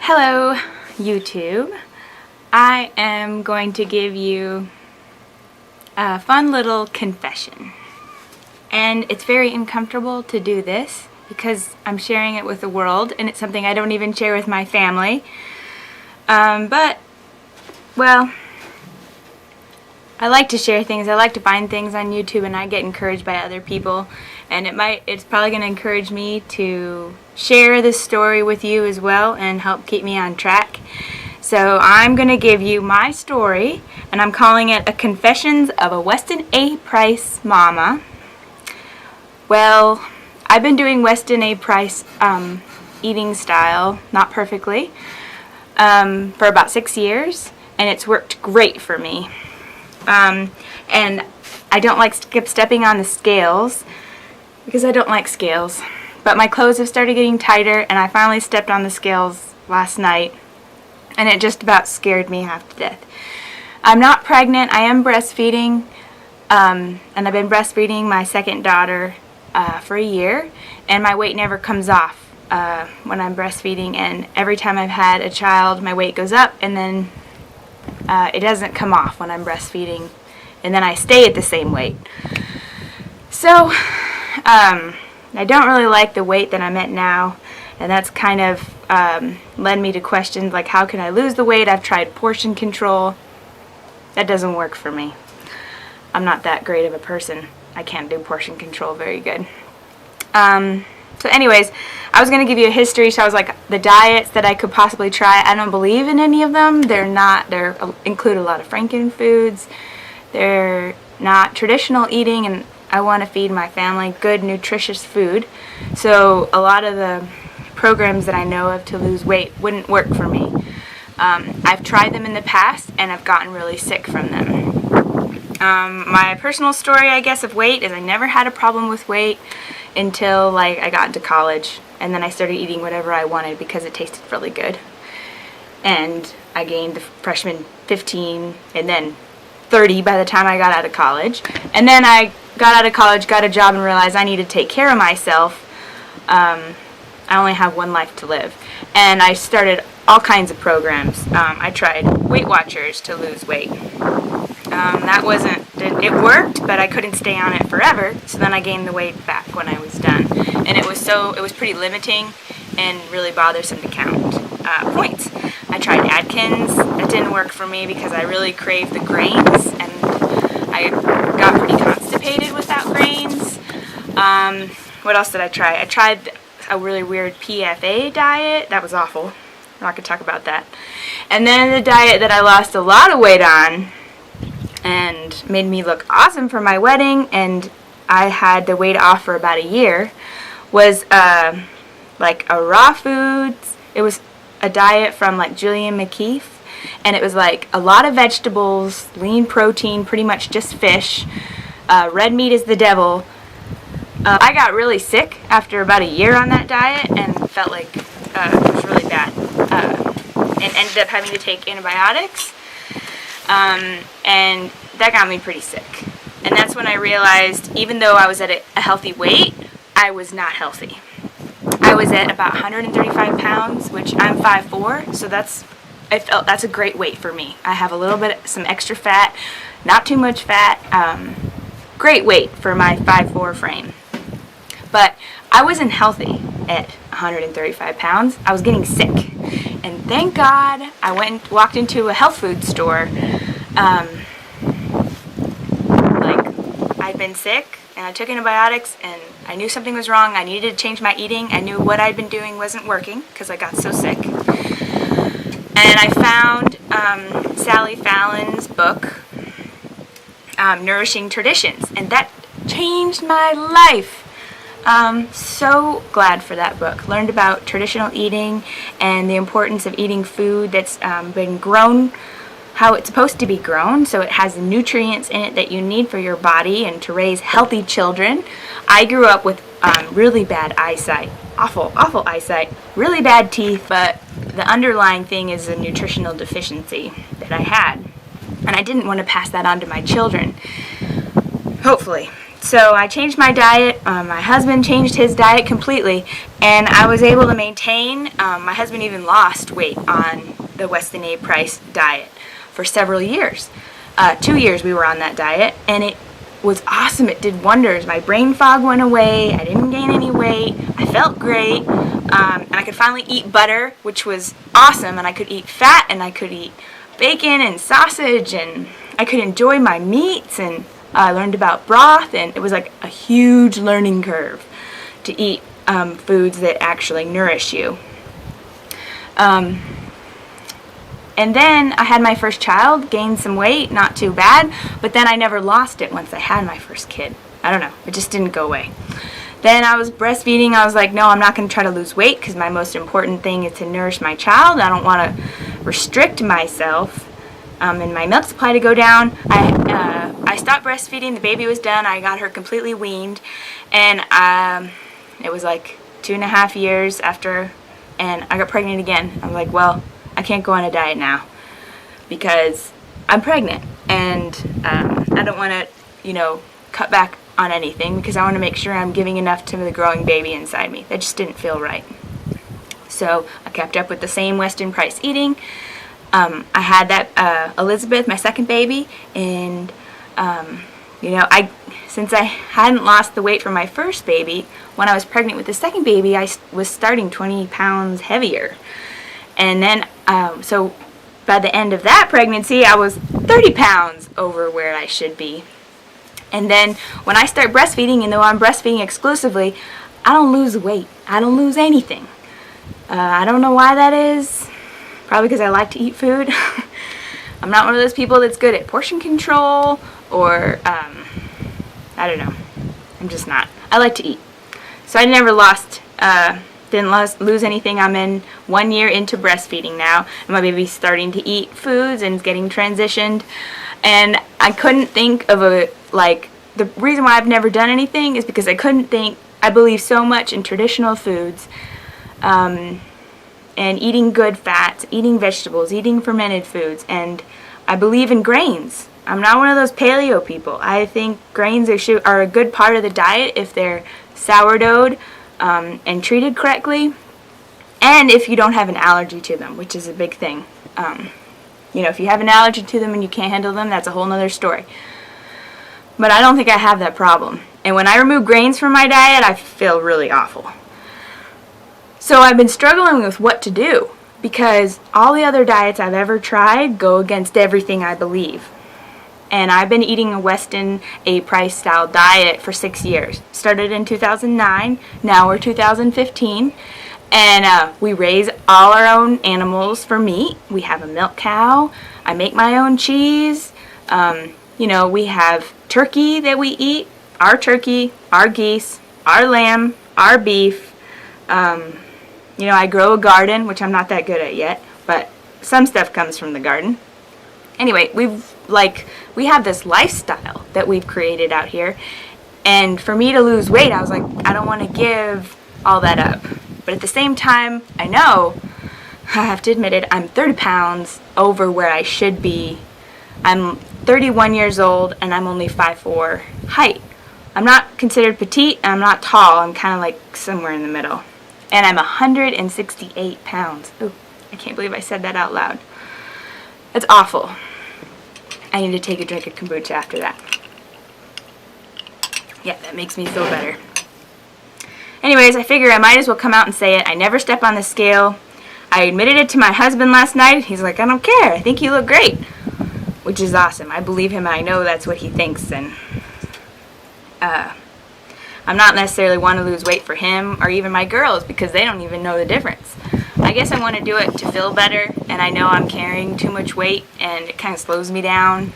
Hello, YouTube. I am going to give you a fun little confession. And it's very uncomfortable to do this because I'm sharing it with the world and it's something I don't even share with my family. But, well, I like to share things. I like to find things on YouTube and I get encouraged by other people. And it's probably going to encourage me to share this story with you as well and help keep me on track. So I'm going to give you my story, and I'm calling it A Confessions of a Weston A. Price Mama. Well, I've been doing Weston A. Price eating style, not perfectly, for about 6 years, and it's worked great for me. And I don't like stepping on the scales, because I don't like scales. But my clothes have started getting tighter, and I finally stepped on the scales last night, and it just about scared me half to death. I'm not pregnant. I am breastfeeding, and I've been breastfeeding my second daughter for a year, and my weight never comes off when I'm breastfeeding, and every time I've had a child, my weight goes up, and then it doesn't come off when I'm breastfeeding, and then I stay at the same weight. So, I don't really like the weight that I'm at now, and that's kind of led me to questions like, how can I lose the weight? I've tried portion control. That doesn't work for me. I'm not that great of a person. I can't do portion control very good. So anyways, I was going to give you a history, so I was like, the diets that I could possibly try, I don't believe in any of them. They include a lot of frankenfoods. They're not traditional eating, and I want to feed my family good, nutritious food. So a lot of the programs that I know of to lose weight wouldn't work for me. I've tried them in the past, and I've gotten really sick from them. My personal story, I guess, of weight is I never had a problem with weight until I got into college, and then I started eating whatever I wanted because it tasted really good. And I gained the freshman 15, and then 30 by the time I got out of college. And then I got out of college, got a job, and realized I needed to take care of myself. I only have one life to live. And I started all kinds of programs. I tried Weight Watchers to lose weight. It worked, but I couldn't stay on it forever, so then I gained the weight back when I was done. And it was pretty limiting and really bothersome to count points. I tried Atkins. That didn't work for me because I really craved the grains, and I got pretty constipated without grains. What else did I try? I tried a really weird PFA diet. That was awful. I'm not going to talk about that. And then the diet that I lost a lot of weight on and made me look awesome for my wedding, and I had the weight off for about a year, was like a raw foods. It was a diet from like Julian McKeith, and it was like a lot of vegetables, lean protein, pretty much just fish. Red meat is the devil. I got really sick after about a year on that diet and felt like it was really bad, and ended up having to take antibiotics, and that got me pretty sick. And that's when I realized, even though I was at a healthy weight, I was not healthy. I was at about 135 pounds, which I'm 5'4", so that's a great weight for me. I have some extra fat, not too much fat, great weight for my 5'4" frame. But I wasn't healthy at 135 pounds. I was getting sick. And thank God I walked into a health food store. I'd been sick, and I took antibiotics, and I knew something was wrong. I needed to change my eating. I knew what I'd been doing wasn't working because I got so sick. And I found Sally Fallon's book, Nourishing Traditions, and that changed my life. So glad for that book. Learned about traditional eating and the importance of eating food that's been grown how it's supposed to be grown, so it has the nutrients in it that you need for your body and to raise healthy children. I grew up with really bad eyesight, awful eyesight, really bad teeth, but the underlying thing is a nutritional deficiency that I had, and I didn't want to pass that on to my children, hopefully. So I changed my diet. My husband changed his diet completely, and I was able to maintain. My husband even lost weight on the Weston A. Price diet for several years. 2 years we were on that diet, and it was awesome. It did wonders. My brain fog went away. I didn't gain any weight. I felt great, and I could finally eat butter, which was awesome. And I could eat fat, and I could eat bacon and sausage, and I could enjoy my meats, and I learned about broth, and it was like a huge learning curve to eat foods that actually nourish you. And then I had my first child, gained some weight, not too bad, but then I never lost it once I had my first kid. I don't know, it just didn't go away. Then I was breastfeeding. I was like, no, I'm not going to try to lose weight because my most important thing is to nourish my child. I don't want to restrict myself and my milk supply to go down. I stopped breastfeeding. The baby was done. I got her completely weaned, and it was like 2.5 years after, and I got pregnant again. I was like, well, I can't go on a diet now because I'm pregnant, and I don't want to, cut back on anything because I want to make sure I'm giving enough to the growing baby inside me. That just didn't feel right. So I kept up with the same Weston Price eating. I had that Elizabeth, my second baby, and since I hadn't lost the weight from my first baby, when I was pregnant with the second baby, I was starting 20 pounds heavier. And then, so by the end of that pregnancy, I was 30 pounds over where I should be. And then when I start breastfeeding, and though I'm breastfeeding exclusively, I don't lose weight. I don't lose anything. I don't know why that is. Probably because I like to eat food. I'm not one of those people that's good at portion control, or, I don't know. I'm just not. I like to eat. So I never didn't lose anything. I'm in 1 year into breastfeeding now, and my baby's starting to eat foods and getting transitioned. And I couldn't think of the reason why I've never done anything is because I believe so much in traditional foods, and eating good fats, eating vegetables, eating fermented foods, and I believe in grains. I'm not one of those paleo people. I think grains are a good part of the diet if they're sourdough'd and treated correctly, and if you don't have an allergy to them, which is a big thing. If you have an allergy to them and you can't handle them, that's a whole nother story. But I don't think I have that problem. And when I remove grains from my diet, I feel really awful. So I've been struggling with what to do because all the other diets I've ever tried go against everything I believe. And I've been eating a Weston A. Price style diet for 6 years. Started in 2009, now we're 2015. And we raise all our own animals for meat. We have a milk cow. I make my own cheese. We have turkey that we eat. Our turkey, our geese, our lamb, our beef. I grow a garden, which I'm not that good at yet, but some stuff comes from the garden. Anyway, we have this lifestyle that we've created out here, and for me to lose weight, I was like, I don't want to give all that up. But at the same time, I know, I have to admit it, I'm 30 pounds over where I should be. I'm 31 years old, and I'm only 5'4" height. I'm not considered petite, and I'm not tall. I'm kind of like somewhere in the middle. And I'm 168 pounds. Ooh, I can't believe I said that out loud. It's awful. I need to take a drink of kombucha after that. Yeah, that makes me feel better. Anyways, I figure I might as well come out and say it. I never step on the scale. I admitted it to my husband last night. He's like, I don't care. I think you look great. Which is awesome. I believe him. I know that's what he thinks. And I'm not necessarily want to lose weight for him or even my girls because they don't even know the difference. I guess I want to do it to feel better, and I know I'm carrying too much weight and it kind of slows me down.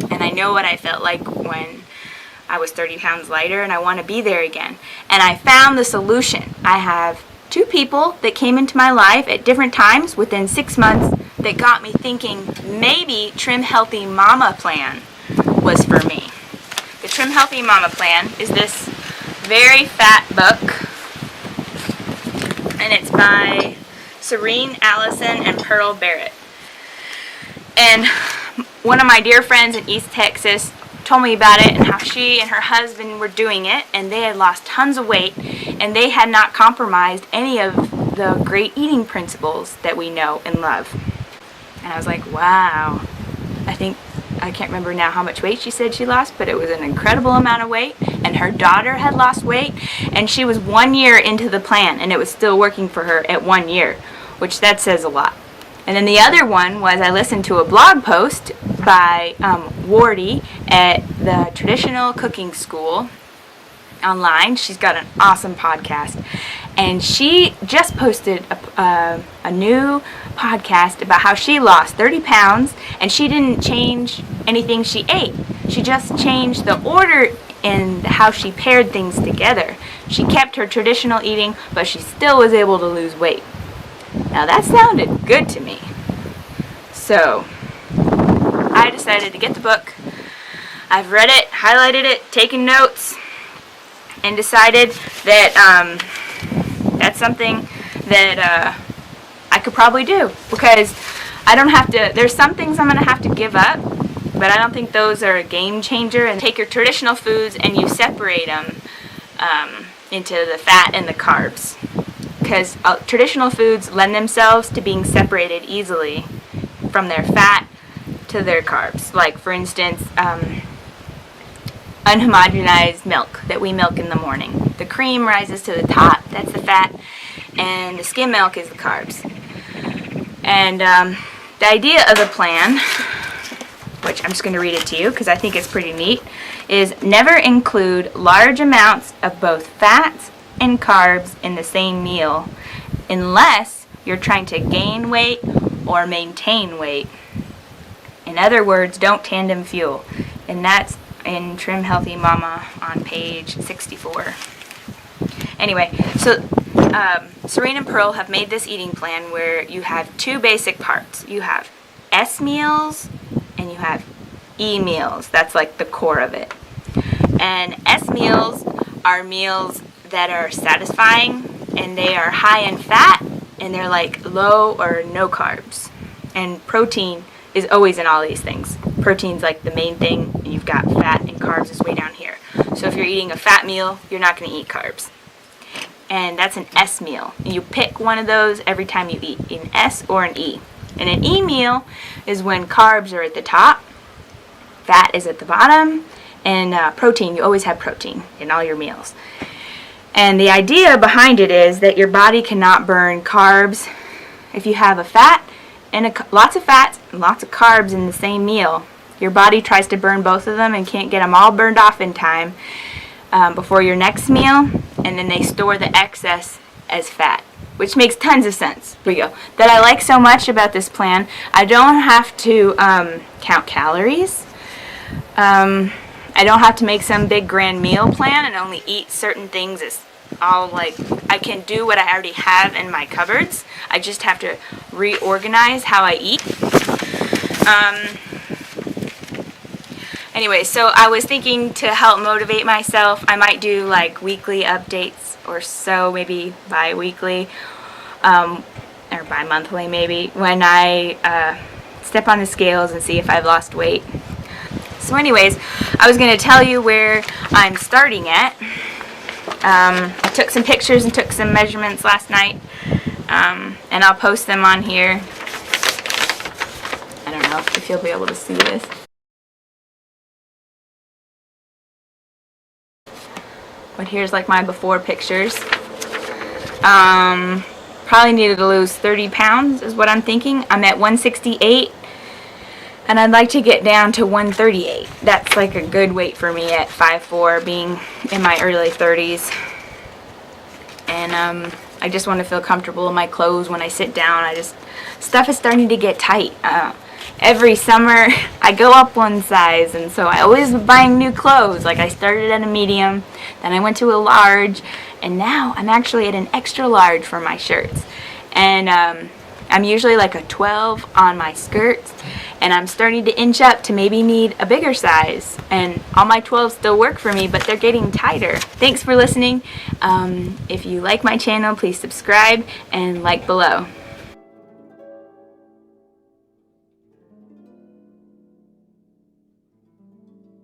And I know what I felt like when I was 30 pounds lighter, and I want to be there again. And I found the solution. I have 2 people that came into my life at different times within 6 months that got me thinking maybe Trim Healthy Mama plan was for me. The Trim Healthy Mama plan is this very fat book, and it's by Serene Allison and Pearl Barrett. And one of my dear friends in East Texas told me about it and how she and her husband were doing it, and they had lost tons of weight, and they had not compromised any of the great eating principles that we know and love. And I was like, wow. I can't remember now how much weight she said she lost, but it was an incredible amount of weight, and her daughter had lost weight, and she was 1 year into the plan, and it was still working for her at 1 year, which that says a lot. And then the other one was I listened to a blog post by Wardy at the Traditional Cooking School online. She's got an awesome podcast, and she just posted a new podcast about how she lost 30 pounds, and she didn't change anything she ate. She just changed the order and how she paired things together. She kept her traditional eating, but she still was able to lose weight. Now that sounded good to me. So I decided to get the book. I've read it, highlighted it, taken notes, and decided that that's something that I could probably do, because I don't have to, there's some things I'm going to have to give up, but I don't think those are a game changer. And take your traditional foods and you separate them into the fat and the carbs, because traditional foods lend themselves to being separated easily from their fat to their carbs. Like, for instance, unhomogenized milk that we milk in the morning. The cream rises to the top, that's the fat, and the skim milk is the carbs. And the idea of the plan, which I'm just going to read it to you because I think it's pretty neat, is never include large amounts of both fats and carbs in the same meal unless you're trying to gain weight or maintain weight. In other words, don't tandem fuel. And that's in Trim Healthy Mama on page 64. Anyway, so Serene and Pearl have made this eating plan where you have two basic parts. You have S meals and you have E meals. That's like the core of it. And S meals are meals that are satisfying, and they are high in fat, and they're like low or no carbs. And protein is always in all these things. Protein's like the main thing, and you've got fat and carbs is way down here. So if you're eating a fat meal, you're not going to eat carbs. And that's an S meal. And you pick one of those every time you eat, an S or an E. And an E meal is when carbs are at the top, fat is at the bottom, and protein, you always have protein in all your meals. And the idea behind it is that your body cannot burn carbs. If you have a fat and lots of fats and lots of carbs in the same meal, your body tries to burn both of them and can't get them all burned off in time before your next meal, and then they store the excess as fat, which makes tons of sense. Here we go. That I like so much about this plan. I don't have to count calories. I don't have to make some big grand meal plan and only eat certain things. It's all like, I can do what I already have in my cupboards. I just have to reorganize how I eat. Anyway, so I was thinking to help motivate myself, I might do like weekly updates or so, maybe bi-weekly, or bi-monthly maybe, when I step on the scales and see if I've lost weight. So anyways, I was going to tell you where I'm starting at. I took some pictures and took some measurements last night, and I'll post them on here. I don't know if you'll be able to see this. But here's like my before pictures. Probably needed to lose 30 pounds is what I'm thinking. I'm at 168. And I'd like to get down to 138. That's like a good weight for me at 5'4", being in my early 30s. And I just want to feel comfortable in my clothes when I sit down. Stuff is starting to get tight. Every summer I go up one size, and so I always buying new clothes. Like I started at a medium, then I went to a large, and now I'm actually at an extra large for my shirts. And I'm usually like a 12 on my skirts, and I'm starting to inch up to maybe need a bigger size. And all my 12s still work for me, but they're getting tighter. Thanks for listening. If you like my channel, please subscribe and like below.